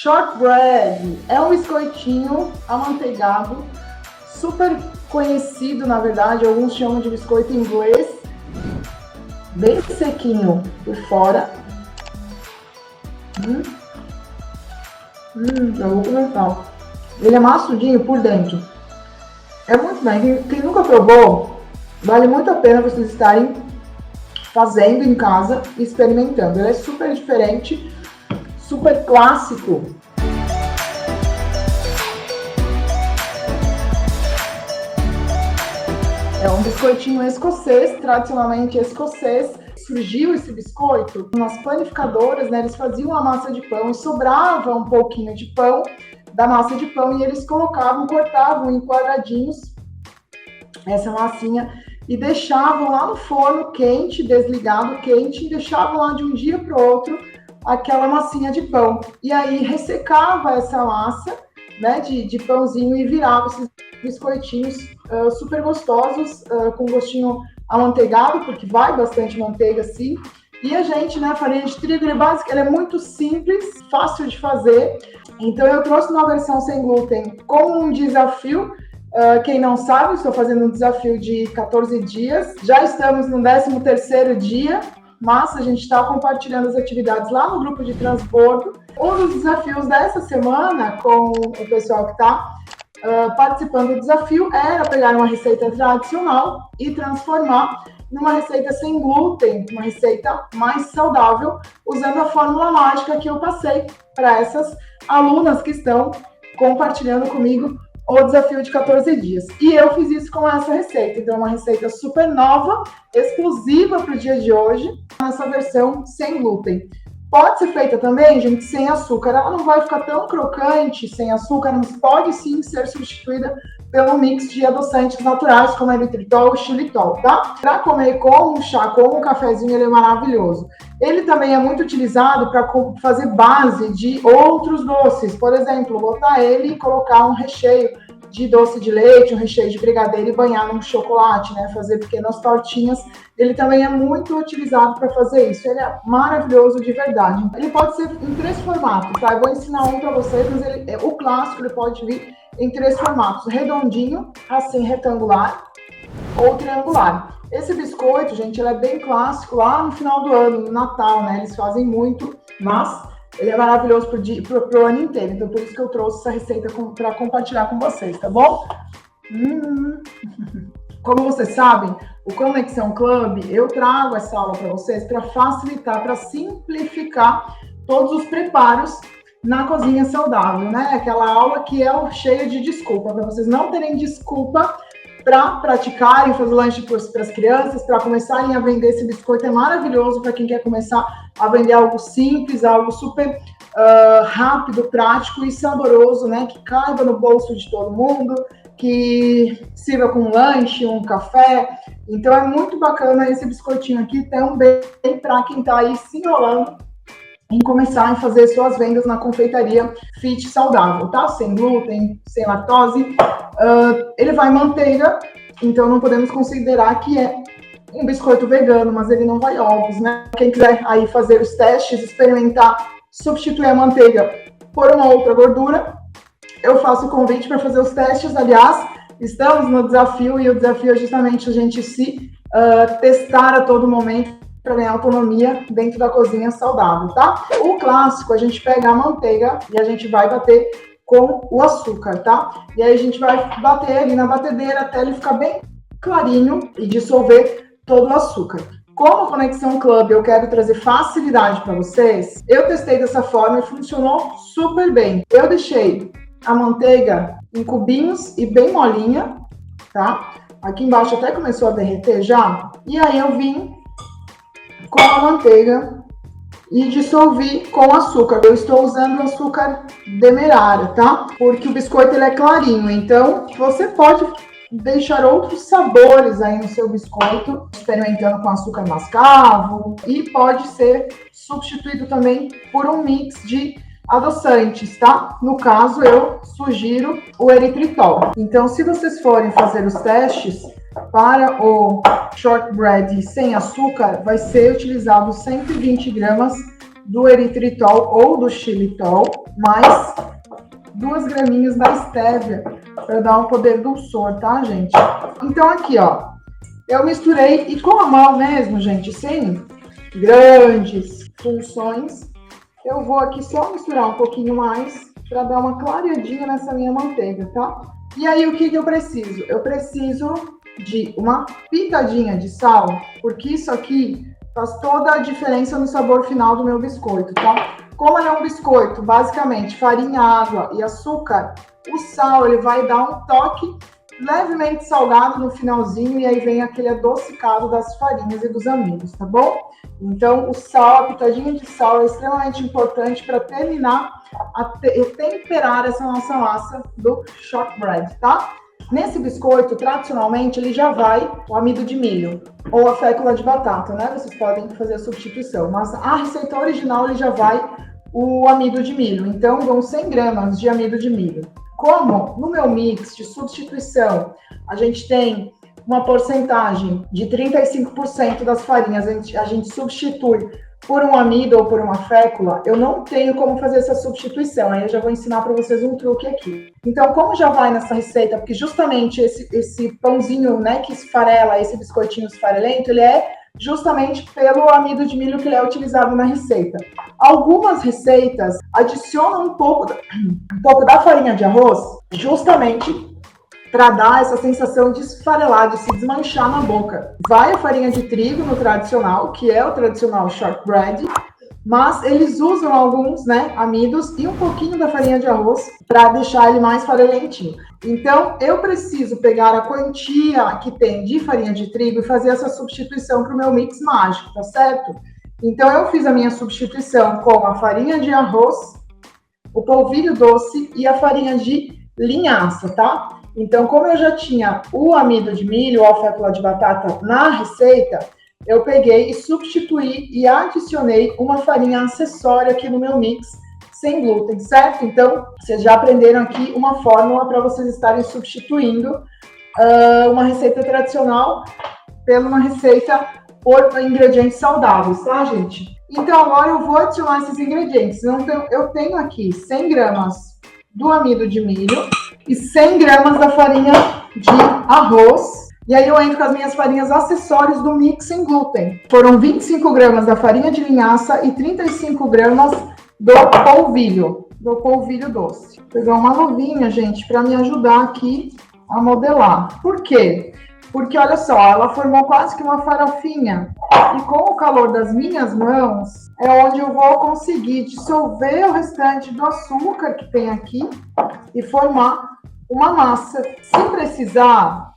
Shortbread é um biscoitinho amanteigado, super conhecido, na verdade, alguns chamam de biscoito inglês, bem sequinho por fora. Já vou começar. Ele é maçudinho por dentro. É muito bem. Quem nunca provou, vale muito a pena vocês estarem fazendo em casa e experimentando. Ele é super diferente, super clássico. É um biscoitinho escocês, tradicionalmente escocês. Surgiu esse biscoito nas panificadoras, né? Eles faziam a massa de pão e sobrava um pouquinho de pão da massa de pão e eles cortavam em quadradinhos essa massinha e deixavam lá no forno quente, desligado quente, e deixavam lá de um dia para o outro aquela massinha de pão. E aí ressecava essa massa, né, de pãozinho e virava esses biscoitinhos super gostosos, com gostinho amanteigado, porque vai bastante manteiga assim. E a gente, né, farinha de trigo, ele é muito simples, fácil de fazer. Então eu trouxe uma versão sem glúten como um desafio. Quem não sabe, estou fazendo um desafio de 14 dias. Já estamos no 13º dia, mas a gente está compartilhando as atividades lá no grupo de transbordo. Um dos desafios dessa semana com o pessoal que está participando do desafio era pegar uma receita tradicional e transformar numa receita sem glúten, uma receita mais saudável, usando a fórmula mágica que eu passei para essas alunas que estão compartilhando comigo o desafio de 14 dias. E eu fiz isso com essa receita. Então, uma receita super nova, exclusiva para o dia de hoje, nessa versão sem glúten. Pode ser feita também, gente, sem açúcar. Ela não vai ficar tão crocante sem açúcar, mas pode sim ser substituída pelo mix de adoçantes naturais, como eritritol e xilitol, tá? Para comer com um chá, com um cafezinho, ele é maravilhoso. Ele também é muito utilizado para fazer base de outros doces. Por exemplo, botar ele e colocar um recheio de doce de leite, um recheio de brigadeiro e banhar num chocolate, né? Fazer pequenas tortinhas. Ele também é muito utilizado para fazer isso. Ele é maravilhoso de verdade. Ele pode ser em 3 formatos, tá? Eu vou ensinar um para vocês, mas o clássico ele pode vir em 3 formatos: redondinho, assim, retangular, ou triangular. Esse biscoito, gente, ele é bem clássico lá no final do ano, no Natal, né? Eles fazem muito, mas ele é maravilhoso pro ano inteiro. Então, por isso que eu trouxe essa receita para compartilhar com vocês, tá bom? Como vocês sabem, o Conexão Club, eu trago essa aula para vocês para facilitar, para simplificar todos os preparos na cozinha saudável, né? Aquela aula que é cheia de desculpa, para vocês não terem desculpa para praticarem, fazer lanche para as crianças, para começarem a vender esse biscoito. É maravilhoso para quem quer começar a vender algo simples, algo super rápido, prático e saboroso, né? Que caiba no bolso de todo mundo, que sirva com um lanche, um café. Então é muito bacana esse biscoitinho aqui também para quem está aí se enrolando em começar a fazer suas vendas na confeitaria fit saudável, tá? Sem glúten, sem lactose. Ele vai manteiga, então não podemos considerar que é um biscoito vegano, mas ele não vai ovos, né? Quem quiser aí fazer os testes, experimentar, substituir a manteiga por uma outra gordura, eu faço o convite para fazer os testes. Aliás, estamos no desafio e o desafio é justamente a gente se testar a todo momento para ganhar autonomia dentro da cozinha saudável, tá? O clássico, a gente pega a manteiga e a gente vai bater com o açúcar, tá? E aí a gente vai bater ali na batedeira até ele ficar bem clarinho e dissolver todo o açúcar. Como a Conexão Club eu quero trazer facilidade para vocês, eu testei dessa forma e funcionou super bem. Eu deixei a manteiga em cubinhos e bem molinha, tá? Aqui embaixo até começou a derreter já. E aí eu vim com a manteiga e dissolvi com açúcar. Eu estou usando açúcar demerara, tá? Porque o biscoito ele é clarinho, então você pode deixar outros sabores aí no seu biscoito, experimentando com açúcar mascavo, e pode ser substituído também por um mix de adoçantes, tá? No caso, eu sugiro o eritritol. Então, se vocês forem fazer os testes para o shortbread sem açúcar, vai ser utilizado 120 gramas do eritritol ou do xilitol, mais 2 graminhas da estévia, para dar um poder dulçor, tá, gente? Então, aqui, ó, eu misturei, e com a mão mesmo, gente, sem grandes funções, eu vou aqui só misturar um pouquinho mais, para dar uma clareadinha nessa minha manteiga, tá? E aí, o que eu preciso? Eu preciso de uma pitadinha de sal, porque isso aqui faz toda a diferença no sabor final do meu biscoito, tá? Como ele é um biscoito, basicamente, farinha, água e açúcar, o sal, ele vai dar um toque levemente salgado no finalzinho, e aí vem aquele adocicado das farinhas e dos amidos, tá bom? Então, o sal, a pitadinha de sal é extremamente importante para terminar e temperar essa nossa massa do shortbread, tá? Nesse biscoito, tradicionalmente, ele já vai o amido de milho ou a fécula de batata, né? Vocês podem fazer a substituição, mas a receita original, ele já vai o amido de milho. Então, vão 100 gramas de amido de milho. Como no meu mix de substituição, a gente tem uma porcentagem de 35% das farinhas, a gente substitui por um amido ou por uma fécula, eu não tenho como fazer essa substituição. Aí eu já vou ensinar para vocês um truque aqui. Então, como já vai nessa receita, porque justamente esse pãozinho, né, que esfarela, esse biscoitinho esfarelento, ele é justamente pelo amido de milho que ele é utilizado na receita. Algumas receitas adicionam um pouco da farinha de arroz, justamente para dar essa sensação de esfarelar, de se desmanchar na boca. Vai a farinha de trigo no tradicional, que é o tradicional shortbread, mas eles usam alguns, né, amidos e um pouquinho da farinha de arroz para deixar ele mais farelentinho. Então, eu preciso pegar a quantia que tem de farinha de trigo e fazer essa substituição para o meu mix mágico, tá certo? Então, eu fiz a minha substituição com a farinha de arroz, o polvilho doce e a farinha de linhaça, tá? Então, como eu já tinha o amido de milho ou a fécula de batata na receita, eu peguei e substituí e adicionei uma farinha acessória aqui no meu mix sem glúten, certo? Então, vocês já aprenderam aqui uma fórmula para vocês estarem substituindo uma receita tradicional por uma receita por ingredientes saudáveis, tá, gente? Então, agora eu vou adicionar esses ingredientes. Então, eu tenho aqui 100 gramas do amido de milho e 100 gramas da farinha de arroz. E aí eu entro com as minhas farinhas acessórias do mix sem glúten. Foram 25 gramas da farinha de linhaça e 35 gramas do polvilho doce. Vou pegar uma luvinha, gente, para me ajudar aqui a modelar. Por quê? Porque, olha só, ela formou quase que uma farofinha. E com o calor das minhas mãos, é onde eu vou conseguir dissolver o restante do açúcar que tem aqui e formar uma massa. Se precisar,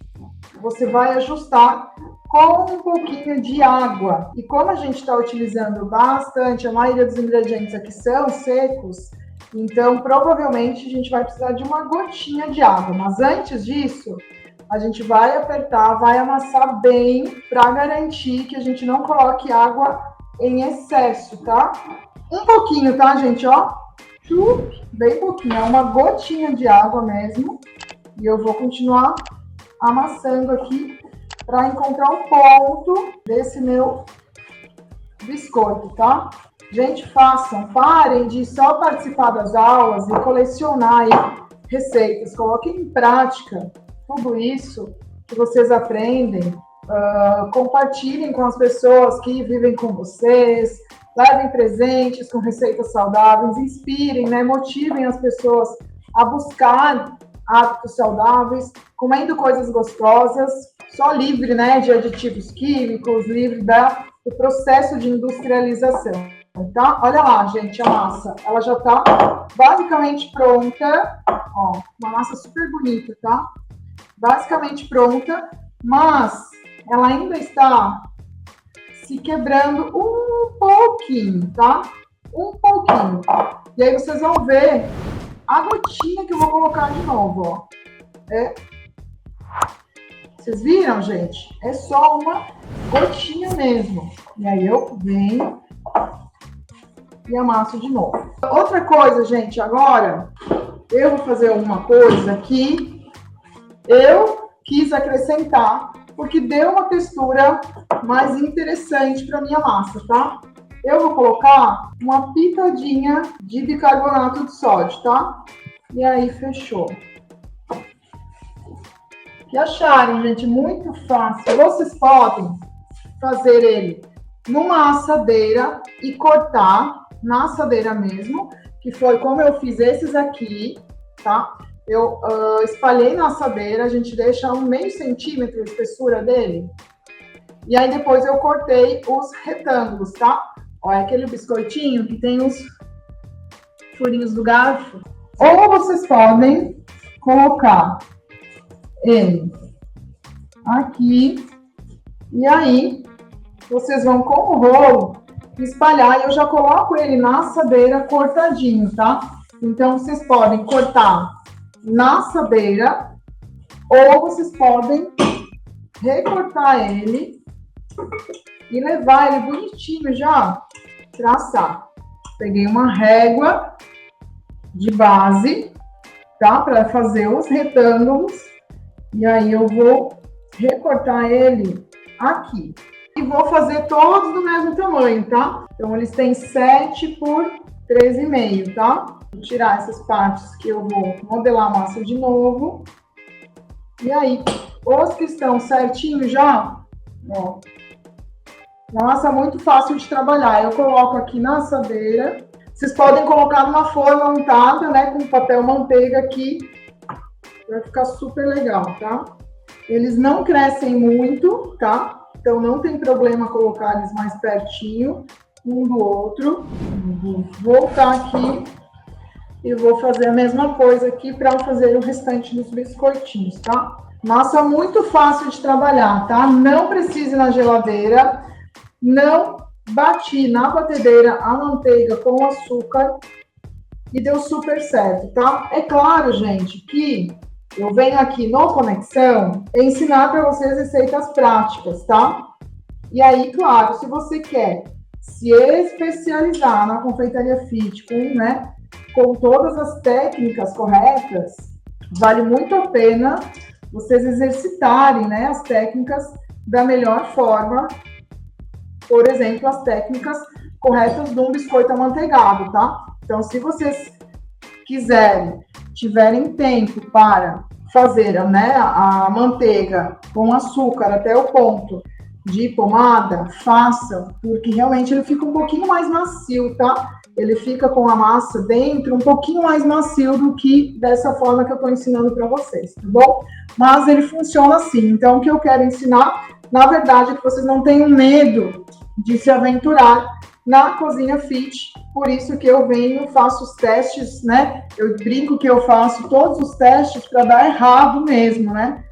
você vai ajustar com um pouquinho de água. E como a gente está utilizando bastante, a maioria dos ingredientes aqui são secos, então provavelmente a gente vai precisar de uma gotinha de água. Mas antes disso, a gente vai apertar, vai amassar bem para garantir que a gente não coloque água em excesso, tá? Um pouquinho, tá, gente? Ó, bem pouquinho, é uma gotinha de água mesmo. E eu vou continuar amassando aqui para encontrar o ponto desse meu biscoito, tá? Gente, parem de só participar das aulas e colecionar aí receitas. Coloquem em prática tudo isso que vocês aprendem, compartilhem com as pessoas que vivem com vocês, levem presentes com receitas saudáveis, inspirem, né, motivem as pessoas a buscar hábitos saudáveis, comendo coisas gostosas, só livre, né, de aditivos químicos, livre do processo de industrialização. Tá? Olha lá, gente, a massa, ela já tá basicamente pronta, ó, uma massa super bonita, tá? Basicamente pronta, mas ela ainda está se quebrando um pouquinho, tá? Um pouquinho. E aí vocês vão ver a gotinha que eu vou colocar de novo, ó. Vocês viram, gente? É só uma gotinha mesmo. E aí eu venho e amasso de novo. Outra coisa, gente, agora eu vou fazer uma coisa que eu quis acrescentar, porque deu uma textura mais interessante para minha massa, tá? eu vou colocar uma pitadinha de bicarbonato de sódio, tá? E aí, fechou. Que acharam, gente? Muito fácil. Vocês podem fazer ele numa assadeira e cortar na assadeira mesmo, que foi como eu fiz esses aqui, tá? Eu espalhei na assadeira, a gente deixa 1/2 centímetro a espessura dele. E aí depois eu cortei os retângulos, tá? Olha aquele biscoitinho que tem os furinhos do garfo. Ou vocês podem colocar ele aqui, e aí vocês vão com o rolo espalhar, e eu já coloco ele na assadeira cortadinho, tá? Então, vocês podem cortar na assadeira, ou vocês podem recortar ele e levar ele bonitinho já, traçar. Peguei uma régua de base, tá? Para fazer os retângulos, e aí eu vou recortar ele aqui. E vou fazer todos do mesmo tamanho, tá? Então, eles têm 7 por 13,5, tá? Vou tirar essas partes que eu vou modelar a massa de novo. E aí, os que estão certinho já, ó. Massa muito fácil de trabalhar. Eu coloco aqui na assadeira. Vocês podem colocar numa forma untada, né? Com papel manteiga aqui. Vai ficar super legal, tá? Eles não crescem muito, tá? Então, não tem problema colocar eles mais pertinho um do outro. Vou voltar aqui e vou fazer a mesma coisa aqui para fazer o restante dos biscoitinhos, tá? Massa muito fácil de trabalhar, tá? Não precisa ir na geladeira. Não bati na batedeira a manteiga com o açúcar e deu super certo, tá? É claro, gente, que eu venho aqui no Conexão ensinar para vocês receitas práticas, tá? E aí, claro, se você quer se especializar na confeitaria fit com todas as técnicas corretas, vale muito a pena vocês exercitarem, né, as técnicas da melhor forma. Por exemplo, as técnicas corretas de um biscoito amanteigado, tá? Então, se vocês tiverem tempo para fazer, né, a manteiga com açúcar até o ponto de pomada, façam, porque realmente ele fica um pouquinho mais macio, tá? Ele fica com a massa dentro um pouquinho mais macio do que dessa forma que eu tô ensinando para vocês, tá bom? Mas ele funciona assim. Então, o que eu quero ensinar, na verdade, é que vocês não tenham medo de se aventurar na cozinha fit. Por isso que eu faço os testes, né? Eu brinco que eu faço todos os testes para dar errado mesmo, né?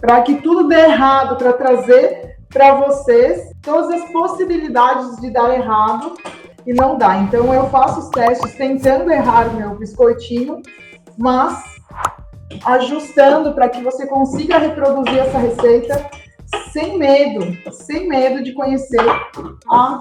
Para que tudo dê errado, para trazer para vocês todas as possibilidades de dar errado e não dá. Então, eu faço os testes tentando errar o meu biscoitinho, mas ajustando para que você consiga reproduzir essa receita sem medo de conhecer a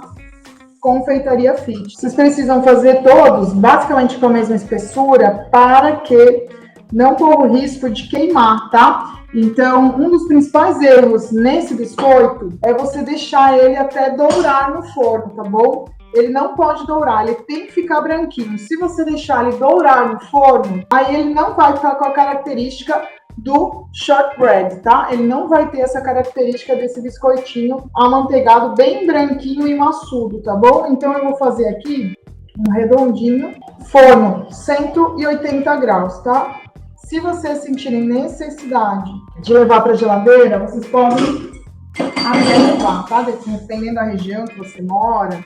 confeitaria fit. Vocês precisam fazer todos basicamente com a mesma espessura para que não corra o risco de queimar, tá? Então, um dos principais erros nesse biscoito é você deixar ele até dourar no forno, tá bom? Ele não pode dourar, ele tem que ficar branquinho. Se você deixar ele dourar no forno, aí ele não vai ficar com a característica do shortbread, tá? Ele não vai ter essa característica desse biscoitinho amanteigado bem branquinho e maçudo, tá bom? Então, eu vou fazer aqui um redondinho, forno 180 graus, tá? Se vocês sentirem necessidade de levar para a geladeira, vocês podem até levar, tá? Dependendo da região que você mora.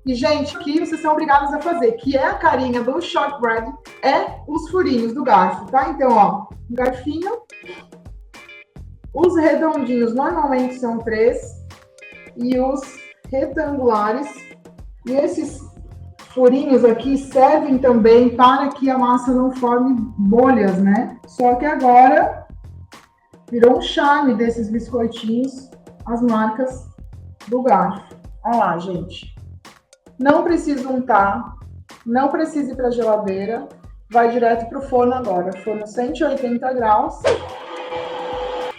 E, gente, o que vocês são obrigados a fazer, que é a carinha do shortbread, é os furinhos do garfo, tá? Então, ó, um garfinho. Os redondinhos normalmente são 3. E os retangulares. E esses furinhos aqui servem também para que a massa não forme bolhas, né? Só que agora virou um charme desses biscoitinhos, as marcas do garfo. Olha lá, gente. Não precisa untar, não precisa ir para a geladeira, vai direto para o forno agora. Forno 180 graus.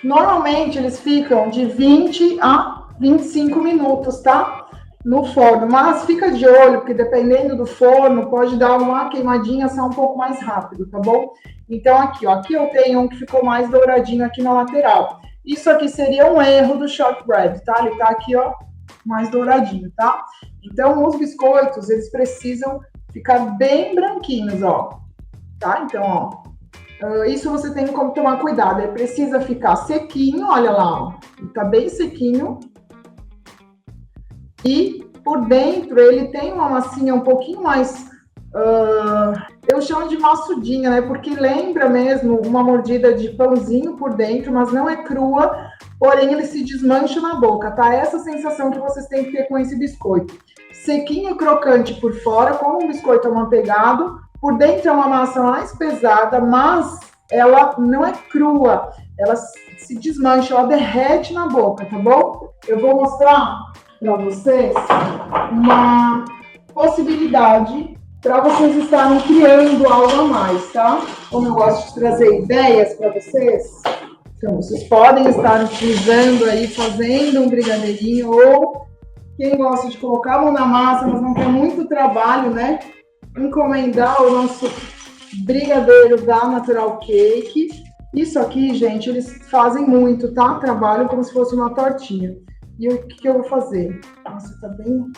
Normalmente eles ficam de 20 a 25 minutos, tá? no forno, mas fica de olho, porque dependendo do forno, pode dar uma queimadinha só um pouco mais rápido, tá bom? Então aqui, ó, aqui eu tenho um que ficou mais douradinho aqui na lateral. Isso aqui seria um erro do shortbread, tá? Ele tá aqui, ó, mais douradinho, tá? Então os biscoitos, eles precisam ficar bem branquinhos, ó, tá? Então, ó, isso você tem como tomar cuidado, ele precisa ficar sequinho, olha lá, ó, ele tá bem sequinho. E por dentro ele tem uma massinha um pouquinho mais, eu chamo de maçudinha, né? Porque lembra mesmo uma mordida de pãozinho por dentro, mas não é crua, porém ele se desmancha na boca, tá? Essa sensação que vocês têm que ter com esse biscoito. Sequinho e crocante por fora, como um biscoito amanteigado. Por dentro é uma massa mais pesada, mas ela não é crua. Ela se desmancha, ela derrete na boca, tá bom? Eu vou mostrar para vocês uma possibilidade para vocês estarem criando algo a mais, tá? Como eu gosto de trazer ideias para vocês, então vocês podem estar utilizando aí, fazendo um brigadeirinho, ou quem gosta de colocar a mão na massa, mas não tem muito trabalho, né? Encomendar o nosso brigadeiro da Natural Cake. Isso aqui, gente, eles fazem muito, tá? Trabalham como se fosse uma tortinha. E o que eu vou fazer? Nossa, tá bem...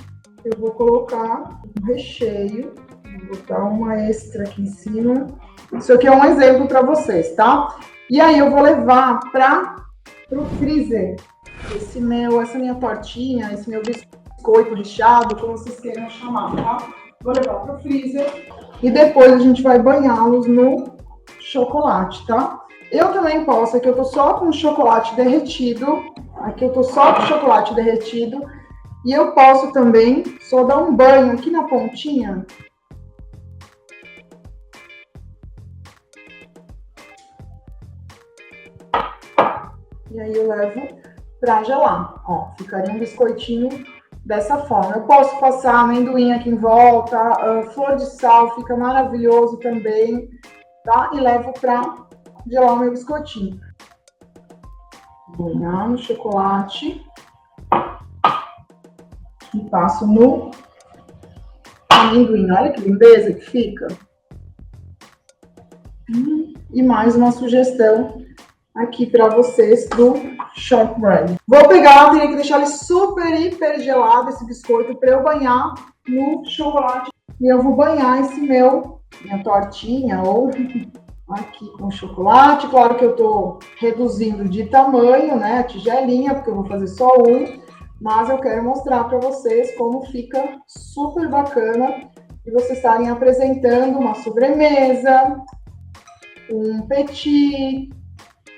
Eu vou colocar um recheio, vou botar uma extra aqui em cima. Isso aqui é um exemplo para vocês, tá? E aí eu vou levar para o freezer essa minha tortinha, esse meu biscoito recheado, como vocês queiram chamar, tá? Vou levar para o freezer e depois a gente vai banhá-los no chocolate, tá? Eu também posso, aqui eu tô só com chocolate derretido. Aqui eu tô só com chocolate derretido. E eu posso também só dar um banho aqui na pontinha. E aí eu levo pra gelar. Ó, ficaria um biscoitinho dessa forma. Eu posso passar amendoim aqui em volta, flor de sal, fica maravilhoso também, tá? E levo pra gelar o meu biscoitinho. Banhar no chocolate e passo no amendoim. Olha que lindeza que fica. E mais uma sugestão aqui para vocês do shortbread. Vou pegar, teria que deixar ele super, hiper gelado, esse biscoito, para eu banhar no chocolate. E eu vou banhar minha tortinha ou aqui com chocolate. Claro que eu tô reduzindo de tamanho, né, a tigelinha, porque eu vou fazer só um. Mas eu quero mostrar para vocês como fica super bacana e vocês estarem apresentando uma sobremesa, um petit,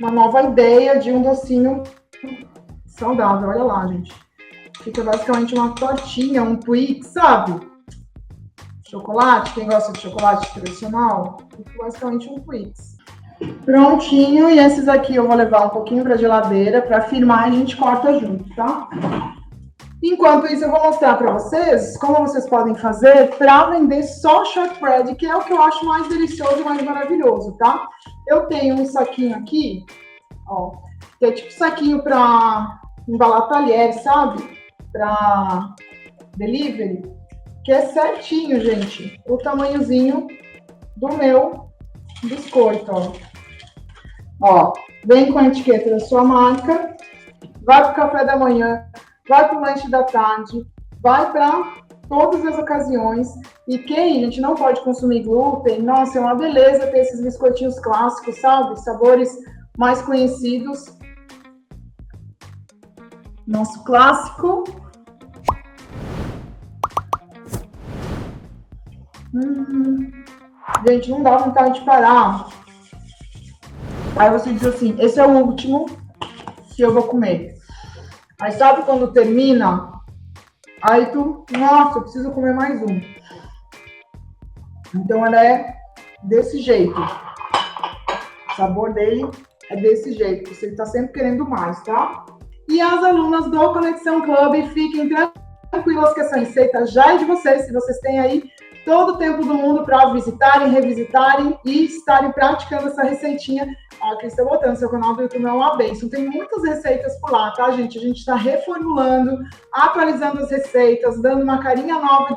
uma nova ideia de um docinho saudável. Olha lá, gente. Fica basicamente uma tortinha, um Twix, sabe? Chocolate, quem gosta de chocolate tradicional, fica basicamente um Twix. Prontinho, e esses aqui eu vou levar um pouquinho para a geladeira para firmar e a gente corta junto, tá? Enquanto isso, eu vou mostrar para vocês como vocês podem fazer para vender só shortbread, que é o que eu acho mais delicioso e mais maravilhoso, tá? Eu tenho um saquinho aqui, ó, que é tipo saquinho para embalar talher, sabe? Para delivery, que é certinho, gente, o tamanhozinho do meu biscoito, ó. Ó, vem com a etiqueta da sua marca, vai pro café da manhã, vai pro lanche da tarde, vai para todas as ocasiões. E quem, gente, não pode consumir glúten, nossa, é uma beleza ter esses biscoitinhos clássicos, sabe? Sabores mais conhecidos. Nosso clássico. Gente, não dá vontade de parar. Aí você diz assim, esse é o último que eu vou comer. Aí sabe quando termina? Aí tu, nossa, eu preciso comer mais um. Então ela é desse jeito. O sabor dele é desse jeito. Você está sempre querendo mais, tá? E as alunas do Conexão Club, fiquem tranquilas que essa receita já é de vocês. Se vocês têm aí todo o tempo do mundo para visitarem, revisitarem e estarem praticando essa receitinha Ó, aqui está botando, seu canal do YouTube é uma bênção. Tem muitas receitas por lá, tá, gente? A gente está reformulando, atualizando as receitas, dando uma carinha nova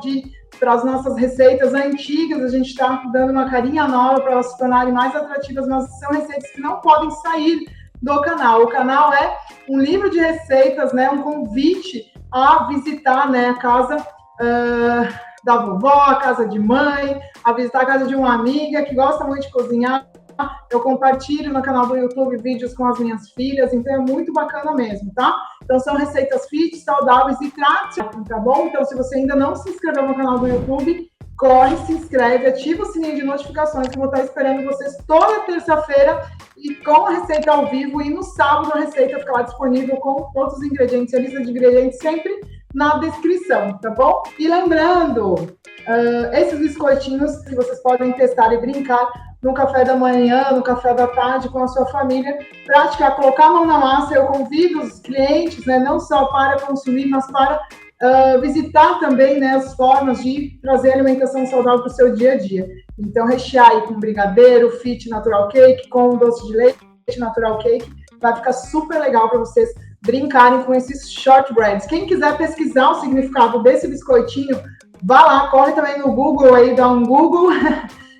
para as nossas receitas antigas. A gente está dando uma carinha nova para elas se tornarem mais atrativas, mas são receitas que não podem sair do canal. O canal é um livro de receitas, né? Um convite a visitar, né, a casa da vovó, a casa de mãe, a visitar a casa de uma amiga que gosta muito de cozinhar. Eu compartilho no canal do YouTube vídeos com as minhas filhas, então é muito bacana mesmo, tá? Então são receitas fit, saudáveis e tradicionais, tá bom? Então se você ainda não se inscreveu no canal do YouTube, corre, se inscreve, ativa o sininho de notificações que eu vou estar esperando vocês toda terça-feira e com a receita ao vivo, e no sábado a receita fica lá disponível com todos os ingredientes, a lista de ingredientes sempre na descrição, tá bom? E lembrando, esses biscoitinhos que vocês podem testar e brincar no café da manhã, no café da tarde com a sua família, praticar, colocar a mão na massa. Eu convido os clientes, né, não só para consumir, mas para visitar também, né, as formas de trazer alimentação saudável para o seu dia a dia. Então, rechear aí com brigadeiro, fit natural cake, com doce de leite natural cake, vai ficar super legal para vocês brincarem com esses shortbreads. Quem quiser pesquisar o significado desse biscoitinho, vá lá, corre também no Google aí, dá um Google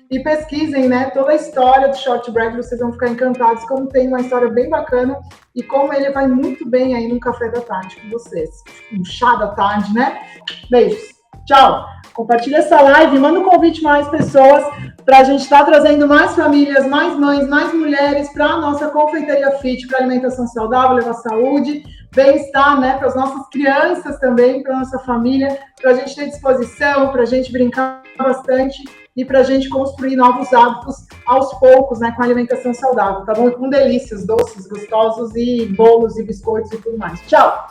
e pesquisem, né, toda a história do shortbread, vocês vão ficar encantados, como tem uma história bem bacana e como ele vai muito bem aí no café da tarde com vocês. Um chá da tarde, né? Beijos. Tchau. Compartilha essa live, manda um convite mais pessoas para a gente estar trazendo mais famílias, mais mães, mais mulheres para a nossa confeitaria fit, para alimentação saudável, levar saúde, bem-estar, né, para as nossas crianças também, para a nossa família, para a gente ter disposição, para a gente brincar bastante e para a gente construir novos hábitos aos poucos, né, com alimentação saudável, tá bom? E com delícias, doces, gostosos e bolos e biscoitos e tudo mais. Tchau!